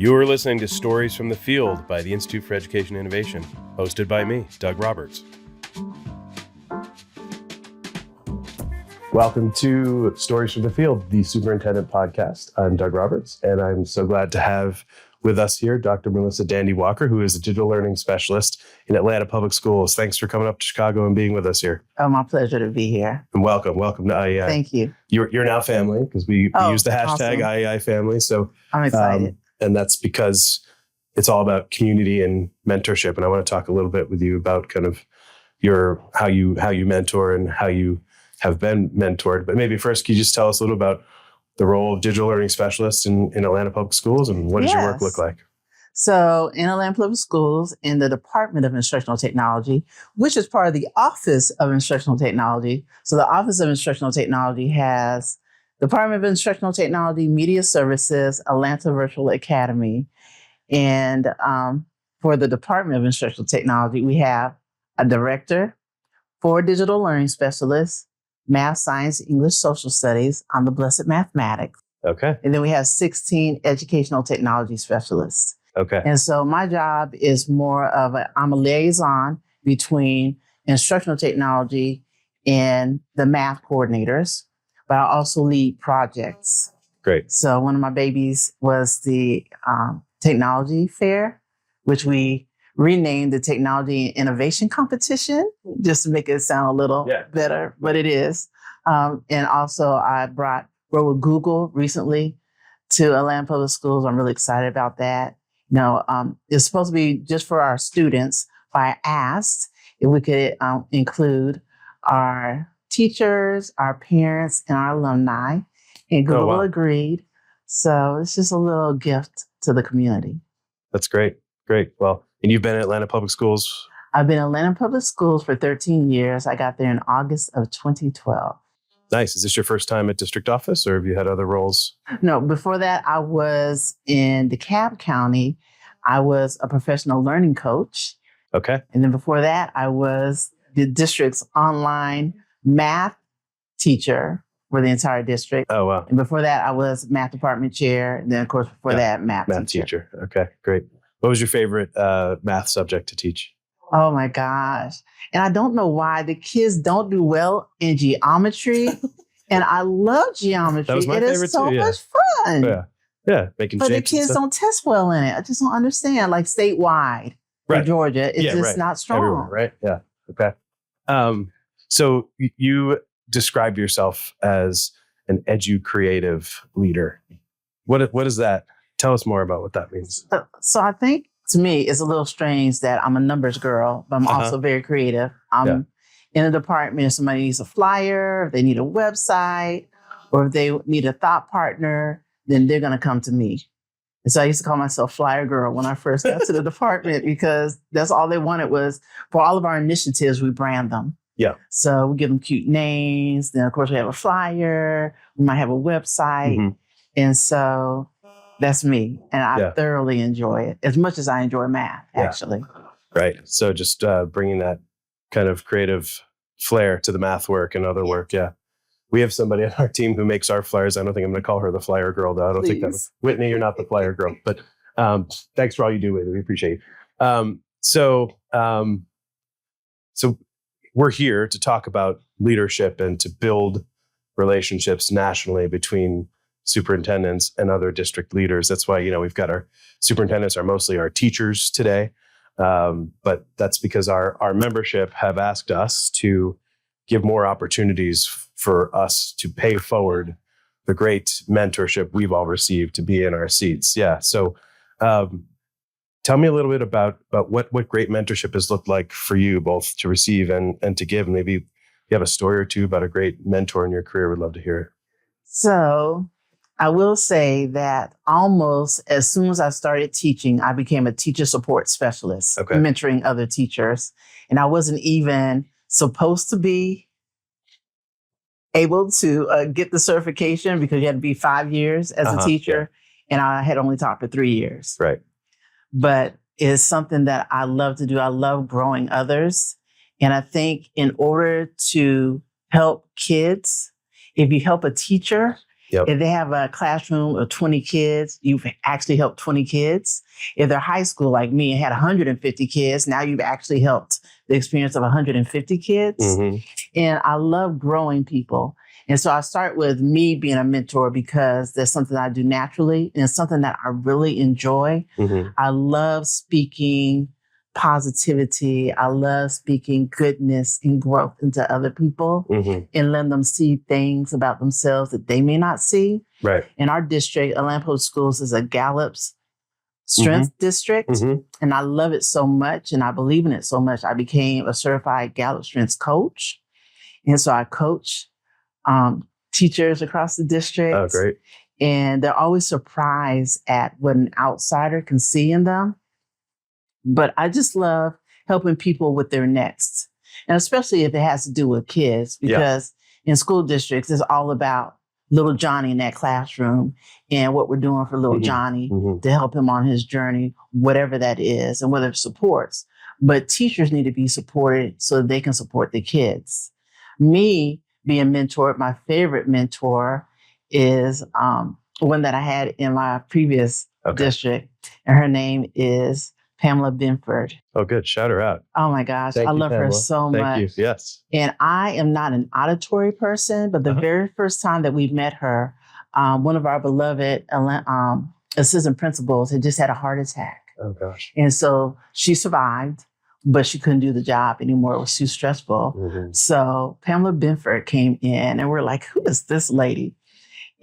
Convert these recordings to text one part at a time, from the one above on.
You are listening to Stories from the Field by the Institute for Education Innovation, hosted by me, Doug Roberts. Welcome to Stories from the Field, the Superintendent podcast. I'm Doug Roberts, and I'm so glad to have with us here Dr. Melissa Dandy Walker, who is a digital learning specialist in Atlanta Public Schools. Thanks for coming up to Chicago and being with us here. Oh, my pleasure to be here. And welcome. Thank you. You're now family, because we use the hashtag awesome. IEI family. So I'm excited. And that's because it's all about community and mentorship. And I want to talk a little bit with you about kind of how you mentor and how you have been mentored. But maybe first, can you just tell us a little about the role of digital learning specialists in Atlanta Public Schools, and what does your work look like? So in Atlanta Public Schools, in the Department of Instructional Technology, which is part of the Office of Instructional Technology. So the Office of Instructional Technology has Department of Instructional Technology, Media Services, Atlanta Virtual Academy. And for the Department of Instructional Technology, we have a director, 4 digital learning specialists, math, science, English, social studies. I'm the blessed mathematics. Okay. And then we have 16 educational technology specialists. Okay. And so my job is I'm a liaison between instructional technology and the math coordinators, but I also lead projects. Great. So one of my babies was the technology fair, which we renamed the Technology and Innovation Competition, just to make it sound a little better, but it is. And also I brought with Google recently to Atlanta Public Schools. I'm really excited about that. It's supposed to be just for our students. I asked if we could include our teachers, our parents, and our alumni, and Google agreed. So it's just a little gift to the community. That's great. Great. Well, and you've been at Atlanta Public Schools? I've been at Atlanta Public Schools for 13 years. I got there in August of 2012. Nice. Is this your first time at district office, or have you had other roles? No, before that, I was in DeKalb County. I was a professional learning coach. Okay. And then before that, I was the district's online math teacher for the entire district. Oh, wow. And before that, I was math department chair. And then, of course, before that, math teacher. Okay, great. What was your favorite math subject to teach? Oh, my gosh. And I don't know why the kids don't do well in geometry. And I love geometry. That was my favorite is so too, much fun. Yeah, making but shapes. But the kids don't test well in it. I just don't understand. Like statewide for Georgia, it's just not strong. Everywhere, right? Yeah. Okay. So you describe yourself as an educreative leader. What is that? Tell us more about what that means. So I think, to me, it's a little strange that I'm a numbers girl, but I'm also very creative. I'm in a department, if somebody needs a flyer, if they need a website, or if they need a thought partner, then they're going to come to me. And so I used to call myself Flyer Girl when I first got to the department, because that's all they wanted was, for all of our initiatives, we brand them. Yeah. So we give them cute names. Then, of course, we have a flyer. We might have a website. Mm-hmm. And so that's me. And I thoroughly enjoy it, as much as I enjoy math, actually. Right. So just bringing that kind of creative flair to the math work and other work. Yeah. We have somebody on our team who makes our flyers. I don't think I'm going to call her the flyer girl, though. I don't think that was Whitney. You're not the flyer girl, but thanks for all you do, Whitney. We appreciate you. So we're here to talk about leadership and to build relationships nationally between superintendents and other district leaders. That's why, we've got our superintendents are mostly our teachers today. But that's because our membership have asked us to give more opportunities for us to pay forward the great mentorship we've all received to be in our seats. Yeah. So tell me a little bit about what great mentorship has looked like for you, both to receive and to give. And maybe you have a story or two about a great mentor in your career. We'd love to hear it. So I will say that almost as soon as I started teaching, I became a teacher support specialist, mentoring other teachers. And I wasn't even supposed to be able to get the certification, because you had to be 5 years as a teacher. Yeah. And I had only taught for 3 years. Right. But it's something that I love to do. I love growing others. And I think in order to help kids, if you help a teacher, Yep. If they have a classroom of 20 kids, you've actually helped 20 kids. If they're high school like me and had 150 kids, now you've actually helped the experience of 150 kids. Mm-hmm. And I love growing people. And so I start with me being a mentor because there's something I do naturally and it's something that I really enjoy. Mm-hmm. I love speaking positivity. I love speaking goodness and growth into other people Mm-hmm. and letting them see things about themselves that they may not see. Right. In our district, Atlanta Public Schools is a Gallup's strength district. Mm-hmm. And I love it so much and I believe in it so much. I became a certified Gallup Strengths coach. And so I coach teachers across the district. Oh, great. And they're always surprised at what an outsider can see in them. But I just love helping people with their next. And especially if it has to do with kids, because in school districts, it's all about little Johnny in that classroom and what we're doing for little Johnny to help him on his journey, whatever that is, and whether it supports. But teachers need to be supported so that they can support the kids. Me being mentored, my favorite mentor is one that I had in my previous district, and her name is Pamela Benford. Oh, good. Shout her out. Oh my gosh. I love her so much. Thank you. Yes. And I am not an auditory person, but the very first time that we met her, one of our beloved assistant principals had just had a heart attack. Oh gosh. And so she survived, but she couldn't do the job anymore. It was too stressful. Mm-hmm. So Pamela Benford came in and we're like, who is this lady?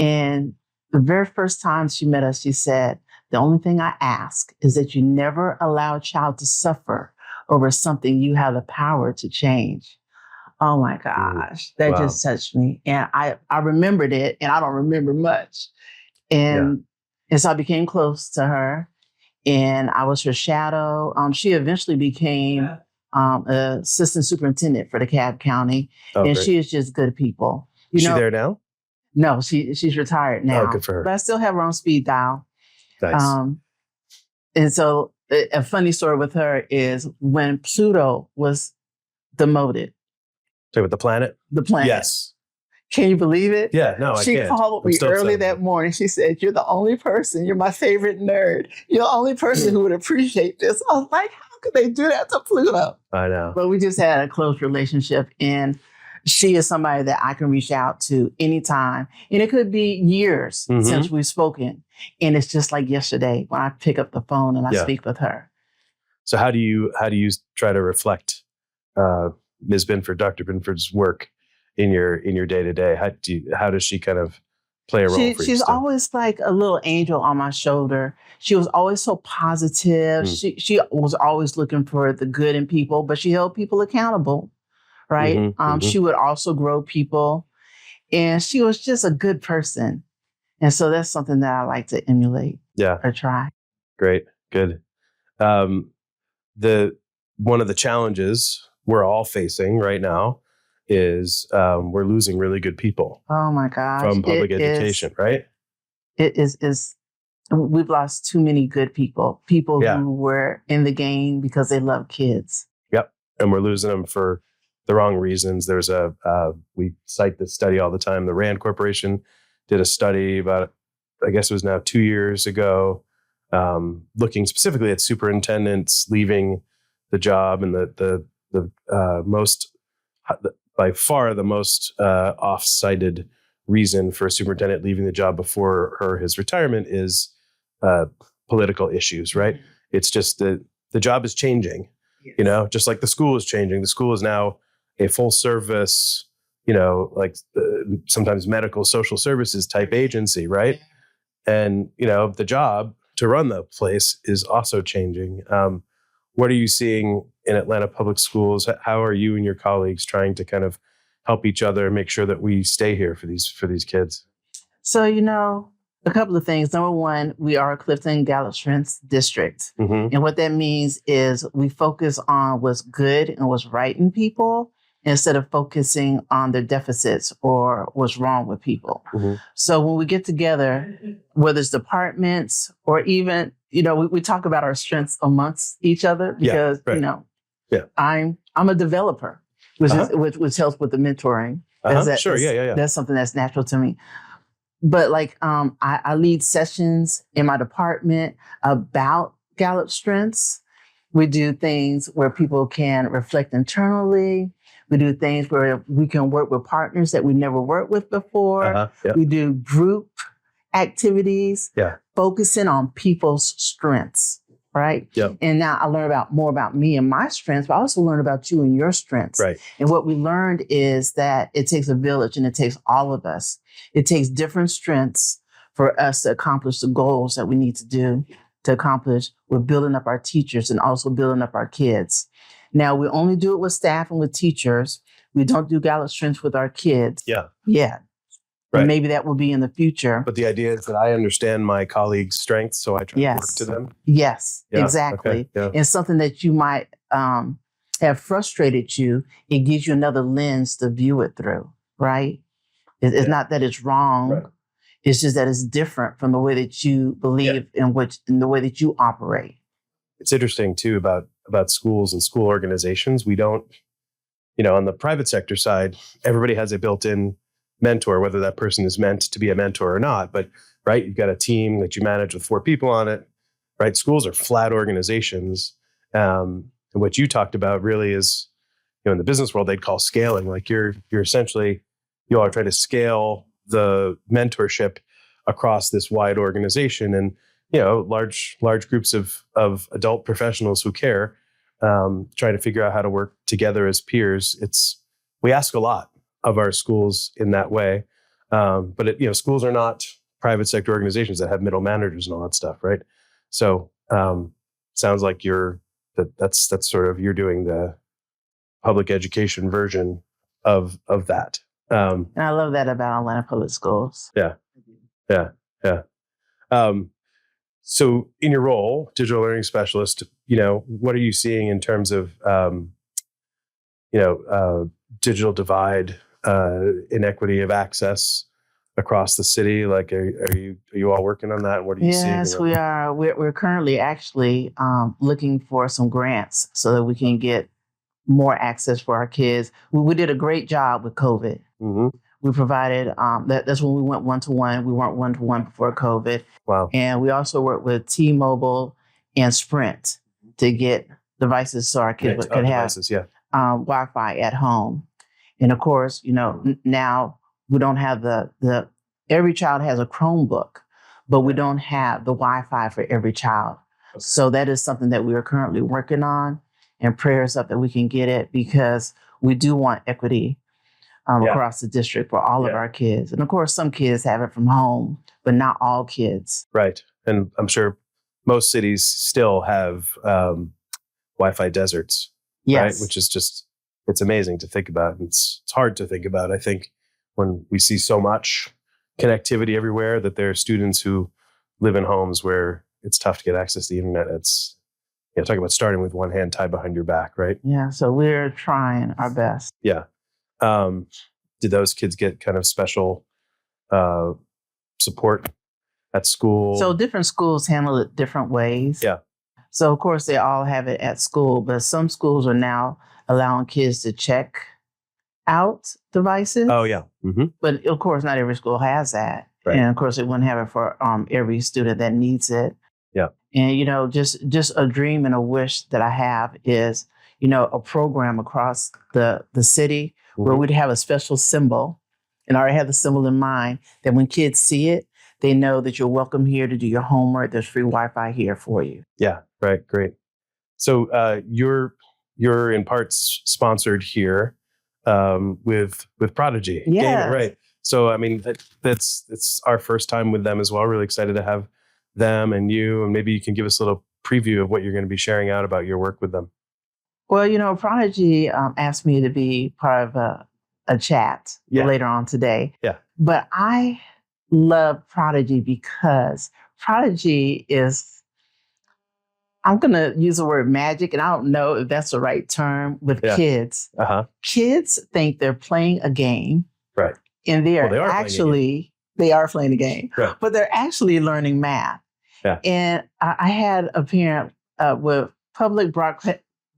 And the very first time she met us, she said, the only thing I ask is that you never allow a child to suffer over something you have the power to change. Oh my gosh, that just touched me. And I remembered it and I don't remember much. And so I became close to her and I was her shadow. She eventually became assistant superintendent for DeKalb County. And great. she is just good people. Is she there now? No, she's retired now. Oh, good for her. But I still have her on speed dial. Nice. And so a funny story with her is when Pluto was demoted. So with the planet? The planet. Yes. Can you believe it? Yeah, no, I can't. She called me early that morning. She said, you're the only person, you're my favorite nerd. You're the only person who would appreciate this. I was like, how could they do that to Pluto? I know. But we just had a close relationship and she is somebody that I can reach out to anytime. And it could be years since we've spoken. And it's just like yesterday when I pick up the phone and I speak with her. So how do you try to reflect Ms. Benford, Dr. Benford's work in your day-to-day? How does she kind of play a role for you? She's always like a little angel on my shoulder. She was always so positive. She was always looking for the good in people, but she held people accountable. Right. She would also grow people and she was just a good person. And so that's something that I like to emulate or try. Great. Good. One of the challenges we're all facing right now is we're losing really good people. Oh my gosh. From public education, right? It is. We've lost too many good people who were in the game because they love kids. Yep. And we're losing them for the wrong reasons. There's we cite this study all the time. The Rand Corporation did a study about, I guess it was now 2 years ago, looking specifically at superintendents leaving the job, and the most, by far the most off-cited reason for a superintendent leaving the job before his retirement is political issues, right? Mm-hmm. It's just the job is changing, just like the school is changing. The school is now a full service, sometimes medical social services type agency, right? And, the job to run the place is also changing. What are you seeing in Atlanta Public Schools? How are you and your colleagues trying to kind of help each other make sure that we stay here for these kids? So, a couple of things. Number one, we are a Clifton Gallup Strengths district. Mm-hmm. And what that means is we focus on what's good and what's right in people instead of focusing on their deficits or what's wrong with people. Mm-hmm. So when we get together, whether it's departments or even, we talk about our strengths amongst each other because, I'm a developer, which helps with the mentoring. Sure. That's something that's natural to me. but like I lead sessions in my department about Gallup strengths. We do things where people can reflect internally. We do things where we can work with partners that we never worked with before. Yep. We do group activities, Yeah. focusing on people's strengths, right? Yep. And now I learn more about me and my strengths, but I also learn about you and your strengths. Right. And what we learned is that it takes a village and it takes all of us. It takes different strengths for us to accomplish the goals that we need to do to accomplish with building up our teachers and also building up our kids. Now, we only do it with staff and with teachers. We don't do Gallup strengths with our kids. Yeah. Yeah. Right. And maybe that will be in the future. But the idea is that I understand my colleagues' strengths, so I try to work to them. Yes, Yeah. exactly. Okay. Yeah. And something that you might have frustrated you, it gives you another lens to view it through, right? It's not that it's wrong. Right. It's just that it's different from the way that you believe in the way that you operate. It's interesting too about schools and school organizations. We don't, on the private sector side, everybody has a built-in mentor, whether that person is meant to be a mentor or not. But right, you've got a team that you manage with 4 people on it. Right, schools are flat organizations, and what you talked about really is, in the business world, they'd call scaling. Like you're essentially, you all are trying to scale the mentorship across this wide organization, and large groups of adult professionals who care, trying to figure out how to work together as peers. We ask a lot of our schools in that way, but schools are not private sector organizations that have middle managers and all that stuff, right? So sounds like that's sort of, you're doing the public education version of that. And I love that about Atlanta Public Schools. Yeah. So in your role, digital learning specialist, what are you seeing in terms of, digital divide, inequity of access across the city? Like, are you all working on that? And what are you seeing? Yes, we are. We're currently actually looking for some grants so that we can get more access for our kids. We did a great job with COVID. Mm-hmm. We provided, that's when we went one-to-one. We weren't one-to-one before COVID. Wow. And we also worked with T-Mobile and Sprint to get devices so our kids could have Wi-Fi at home. And of course, now we don't have every child has a Chromebook, but we don't have the Wi-Fi for every child. Okay. So that is something that we are currently working on, and prayers up that we can get it, because we do want equity across the district for all of our kids. And of course, some kids have it from home, but not all kids. Right. And I'm sure most cities still have Wi-Fi deserts, right? Which is just, it's amazing to think about. It's hard to think about, I think, when we see so much connectivity everywhere, that there are students who live in homes where it's tough to get access to the internet. It's, talk about starting with one hand tied behind your back, right? Yeah, so we're trying our best. Yeah. Did those kids get kind of special support at school? So different schools handle it different ways. Yeah. So of course they all have it at school, but some schools are now allowing kids to check out devices. Oh yeah. Mm-hmm. But of course not every school has that. Right. And of course they wouldn't have it for every student that needs it. Yeah. And just a dream and a wish that I have is, a program across the city where we'd have a special symbol, and I already have the symbol in mind, that when kids see it, they know that you're welcome here to do your homework. There's free Wi-Fi here for you. Yeah, right, great. So you're in parts sponsored here with Prodigy. Yeah, right. So I mean, it's our first time with them as well. Really excited to have them and you, and maybe you can give us a little preview of what you're going to be sharing out about your work with them. Well, Prodigy asked me to be part of a chat later on today. Yeah. But I love Prodigy because Prodigy is, I'm going to use the word magic, and I don't know if that's the right term with kids. Uh-huh. Kids think they're playing a game. Right. And they are playing a game, right. But they're actually learning math. Yeah. And I had a parent with Public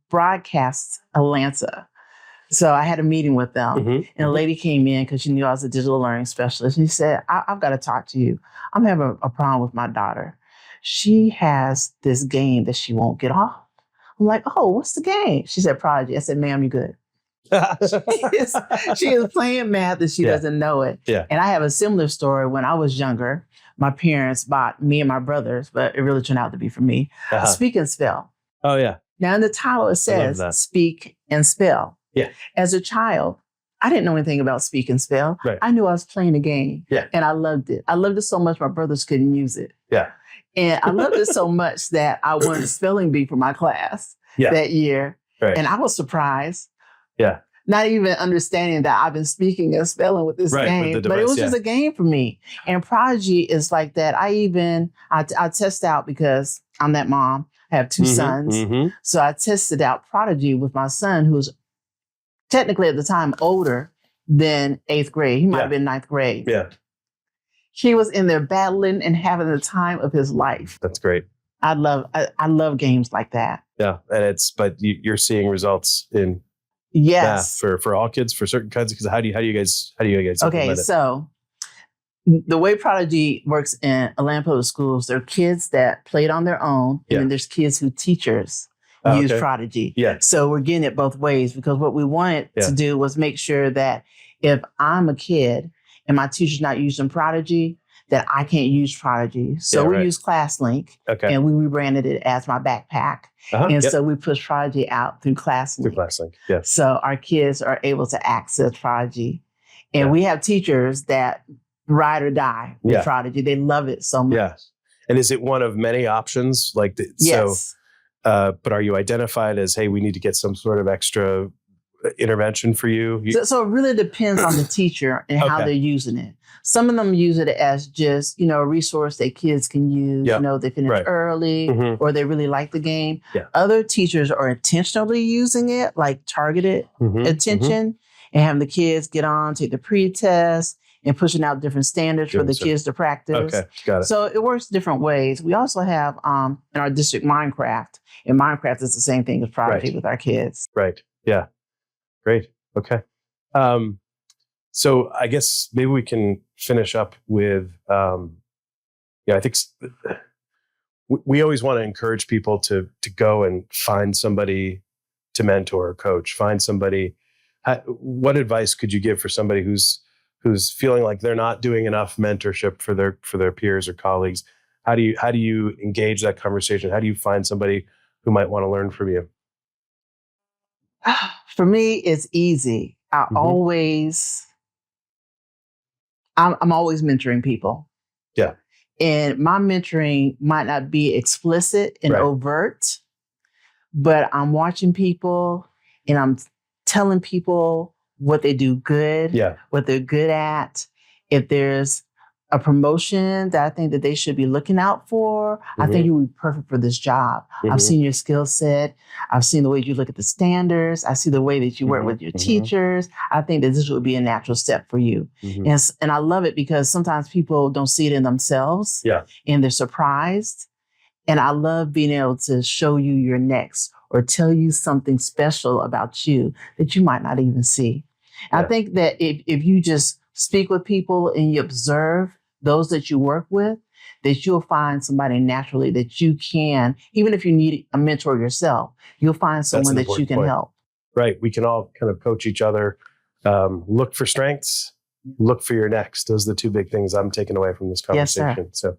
Broadcast Atlanta So I had a meeting with them, Mhm. and a lady came in because she knew I was a digital learning specialist. And she said, I've got to talk to you. I'm having a problem with my daughter. She has this game that she won't get off. I'm like, oh, what's the game? She said, Prodigy. I said, ma'am, you're good. She is playing math and she doesn't know it. Yeah. And I have a similar story. When I was younger, my parents bought me and my brothers, but it really turned out to be for me, a speak and spell. Oh, yeah. Now in the title, it says speak and spell. Yeah. As a child, I didn't know anything about speak and spell. Right. I knew I was playing a game. Yeah. And I loved it. I loved it so much my brothers couldn't use it. Yeah. And I loved it so much that I won a spelling bee for my class that year. Right. And I was surprised. Yeah. Not even understanding that I've been speaking and spelling with this game, with the but it device, was just a game for me. And Prodigy is like that. I test out because I'm that mom. I have two sons. Mm-hmm. So I tested out Prodigy with my son, who's technically at the time older than 8th grade. He might have been 9th grade. Yeah. He was in there battling and having the time of his life. That's great. I love games like that. Yeah. And but you're seeing results in yes math for all kids, for certain kinds of kids. How do you guys okay, so the way Prodigy works in Atlanta Public Schools, there are kids that play it on their own, and then there's kids who teachers use Prodigy. Yeah. So we're getting it both ways, because what we wanted to do was make sure that if I'm a kid and my teacher's not using Prodigy, that I can't use Prodigy. So we use ClassLink, and we rebranded it as my backpack. And so we push Prodigy out through ClassLink. Through ClassLink, yes. So our kids are able to access Prodigy. And we have teachers that ride or die with Prodigy. They love it so much. Yeah. And is it one of many options? Yes. But are you identified as, hey, we need to get some sort of extra intervention for you? So it really depends on the teacher and how they're using it. Some of them use it as just, a resource that kids can use. They finish early or they really like the game. Yeah. Other teachers are intentionally using it, like targeted attention, and having the kids get on, take the pre-test, and pushing out different standards for the kids to practice. Okay, got it. So it works different ways. We also have in our district Minecraft. And Minecraft is the same thing as Prodigy with our kids. Right. Yeah. Great. Okay. So I guess maybe we can finish up with, I think we always want to encourage people to go and find somebody to mentor or coach, find somebody. What advice could you give for somebody who's feeling like they're not doing enough mentorship for their peers or colleagues? How do you engage that conversation? How do you find somebody who might want to learn from you? For me, it's easy. I'm always mentoring people. Yeah. And my mentoring might not be explicit and overt, but I'm watching people and I'm telling people what they do good, what they're good at. If there's a promotion that I think that they should be looking out for, I think you would be perfect for this job. I've seen your skill set. I've seen the way you look at the standards. I see the way that you work with your teachers. I think that this would be a natural step for you. And I love it because sometimes people don't see it in themselves and they're surprised. And I love being able to show you your next or tell you something special about you that you might not even see. I think that if you just speak with people and you observe those that you work with, that you'll find somebody naturally that you can, even if you need a mentor yourself, you'll find someone that you can help. Right. We can all kind of coach each other. Look for strengths, look for your next. Those are the two big things I'm taking away from this conversation. Yes, so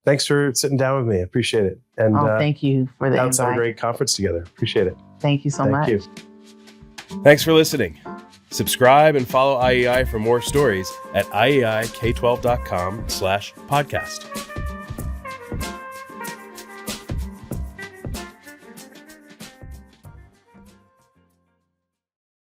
thanks for sitting down with me. I appreciate it. And thank you for the invite. Let's have a great conference together. Appreciate it. Thank you so much. Thank you. Thanks for listening. Subscribe and follow IEI for more stories at ieik12.com/podcast.